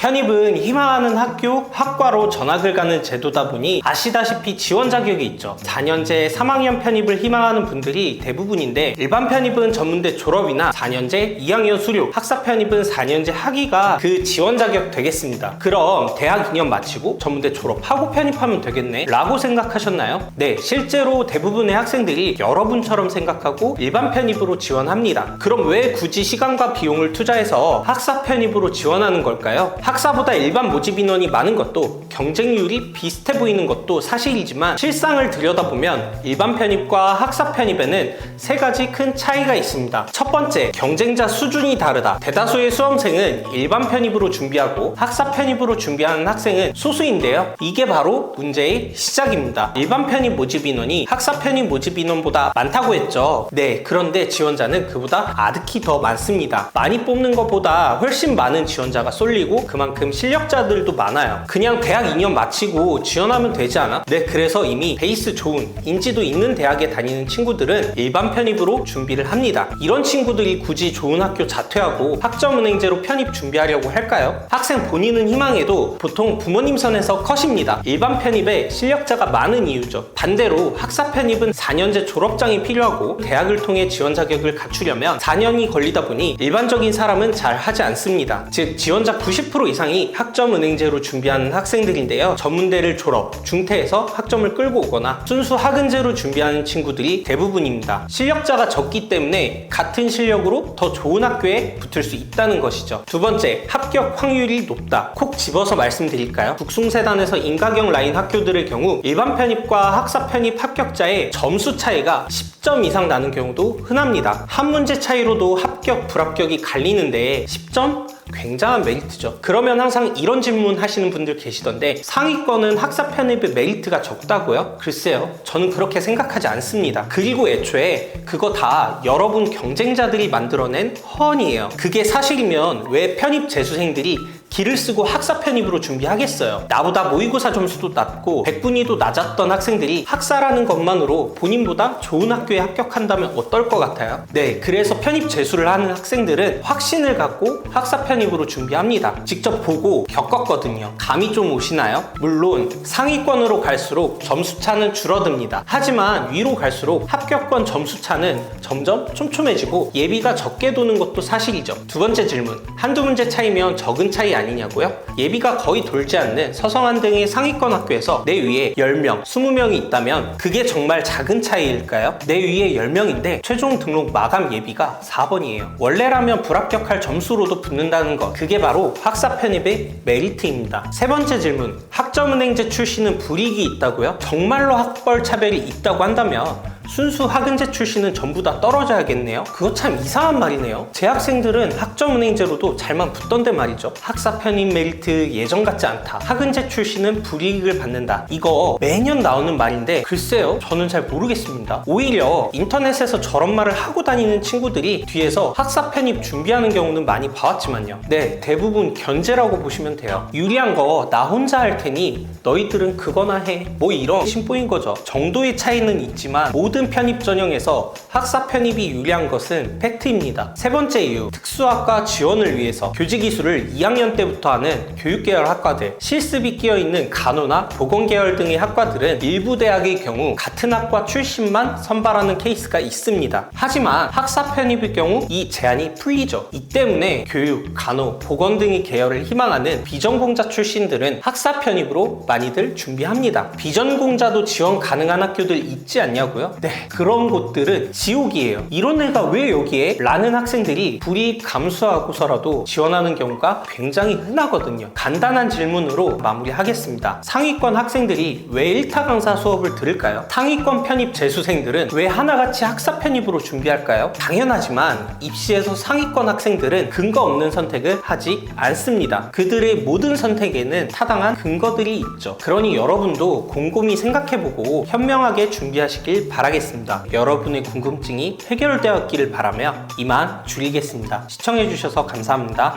편입은 희망하는 학교, 학과로 전학을 가는 제도다 보니 아시다시피 지원 자격이 있죠. 4년제 3학년 편입을 희망하는 분들이 대부분인데, 일반 편입은 전문대 졸업이나 4년제 2학년 수료, 학사 편입은 4년제 학위가 그 지원 자격 되겠습니다. 그럼 대학 2년 마치고 전문대 졸업하고 편입하면 되겠네 라고 생각하셨나요? 네, 실제로 대부분의 학생들이 여러분처럼 생각하고 일반 편입으로 지원합니다. 그럼 왜 굳이 시간과 비용을 투자해서 학사 편입으로 지원하는 걸까요? 학사보다 일반 모집 인원이 많은 것도, 경쟁률이 비슷해 보이는 것도 사실이지만 실상을 들여다보면 일반 편입과 학사 편입에는 세 가지 큰 차이가 있습니다. 첫 번째, 경쟁자 수준이 다르다. 대다수의 수험생은 일반 편입으로 준비하고 학사 편입으로 준비하는 학생은 소수인데요. 이게 바로 문제의 시작입니다. 일반 편입 모집 인원이 학사 편입 모집 인원보다 많다고 했죠. 네, 그런데 지원자는 그보다 아득히 더 많습니다. 많이 뽑는 것보다 훨씬 많은 지원자가 쏠리고 그만큼 실력자들도 많아요. 그냥 대학 2년 마치고 지원하면 되지 않아? 네, 그래서 이미 베이스 좋은, 인지도 있는 대학에 다니는 친구들은 일반 편입으로 준비를 합니다. 이런 친구들이 굳이 좋은 학교 자퇴하고 학점은행제로 편입 준비하려고 할까요? 학생 본인은 희망해도 보통 부모님 선에서 컷입니다. 일반 편입에 실력자가 많은 이유죠. 반대로 학사 편입은 4년제 졸업장이 필요하고 대학을 통해 지원 자격을 갖추려면 4년이 걸리다 보니 일반적인 사람은 잘 하지 않습니다. 즉, 지원자 90% 이상이 학점은행제로 준비하는 학생들인데요. 전문대를 졸업, 중퇴해서 학점을 끌고 오거나 순수 학은제로 준비하는 친구들이 대부분입니다. 실력자가 적기 때문에 같은 실력으로 더 좋은 학교에 붙을 수 있다는 것이죠. 두 번째, 합격 확률이 높다. 콕 집어서 말씀드릴까요? 국숭세단에서 인가경 라인 학교들의 경우 일반 편입과 학사 편입 합격자의 점수 차이가 10점 이상 나는 경우도 흔합니다. 한 문제 차이로도 합격, 불합격이 갈리는데 10점? 굉장한 메리트죠. 그러면 항상 이런 질문 하시는 분들 계시던데, 상위권은 학사 편입의 메리트가 적다고요? 글쎄요, 저는 그렇게 생각하지 않습니다. 그리고 애초에 그거 다 여러분 경쟁자들이 만들어낸 허언이에요. 그게 사실이면 왜 편입 재수생들이 기를 쓰고 학사 편입으로 준비하겠어요? 나보다 모의고사 점수도 낮고 백분위도 낮았던 학생들이 학사라는 것만으로 본인보다 좋은 학교에 합격한다면 어떨 것 같아요? 네, 그래서 편입 재수를 하는 학생들은 확신을 갖고 학사 편입으로 준비합니다. 직접 보고 겪었거든요. 감이 좀 오시나요? 물론 상위권으로 갈수록 점수차는 줄어듭니다. 하지만 위로 갈수록 합격권 점수차는 점점 촘촘해지고 예비가 적게 도는 것도 사실이죠. 두 번째 질문, 한두 문제 차이면 적은 차이 아니냐고요? 예비가 거의 돌지 않는 서성한 등의 상위권 학교에서 내 위에 10명, 20명이 있다면 그게 정말 작은 차이일까요? 내 위에 10명인데 최종 등록 마감 예비가 4번이에요. 원래라면 불합격할 점수로도 붙는다는 것, 그게 바로 학사 편입의 메리트입니다. 세 번째 질문, 학점은행제 출신은 불이익이 있다고요? 정말로 학벌 차별이 있다고 한다면 순수 학은제 출신은 전부 다 떨어져야겠네요. 그거 참 이상한 말이네요. 제 학생들은 학점은행제로도 잘만 붙던데 말이죠. 학사 편입 메리트 예전 같지 않다, 학은제 출신은 불이익을 받는다, 이거 매년 나오는 말인데 글쎄요, 저는 잘 모르겠습니다. 오히려 인터넷에서 저런 말을 하고 다니는 친구들이 뒤에서 학사 편입 준비하는 경우는 많이 봐왔지만요. 네, 대부분 견제라고 보시면 돼요. 유리한 거 나 혼자 할 테니 너희들은 그거나 해, 뭐 이런 심보인 거죠. 정도의 차이는 있지만 모든 편입 전형에서 학사 편입이 유리한 것은 팩트입니다. 세 번째 이유, 특수학과 지원을 위해서 교직이수를 2학년 때부터 하는 교육계열 학과들, 실습이 끼어있는 간호나 보건계열 등의 학과들은 일부 대학의 경우 같은 학과 출신만 선발하는 케이스가 있습니다. 하지만 학사 편입의 경우 이 제한이 풀리죠. 이 때문에 교육, 간호, 보건 등의 계열을 희망하는 비전공자 출신들은 학사 편입으로 많이들 준비합니다. 비전공자도 지원 가능한 학교들 있지 않냐고요? 네, 그런 곳들은 지옥이에요. 이런 애가 왜 여기에? 라는 학생들이 불이익 감수하고서라도 지원하는 경우가 굉장히 흔하거든요. 간단한 질문으로 마무리하겠습니다. 상위권 학생들이 왜 1타 강사 수업을 들을까요? 상위권 편입 재수생들은 왜 하나같이 학사 편입으로 준비할까요? 당연하지만 입시에서 상위권 학생들은 근거 없는 선택을 하지 않습니다. 그들의 모든 선택에는 타당한 근거들이 있죠. 그러니 여러분도 곰곰이 생각해보고 현명하게 준비하시길 바라겠습니다. 여러분의 궁금증이 해결되었기를 바라며 이만 줄이겠습니다. 시청해주셔서 감사합니다.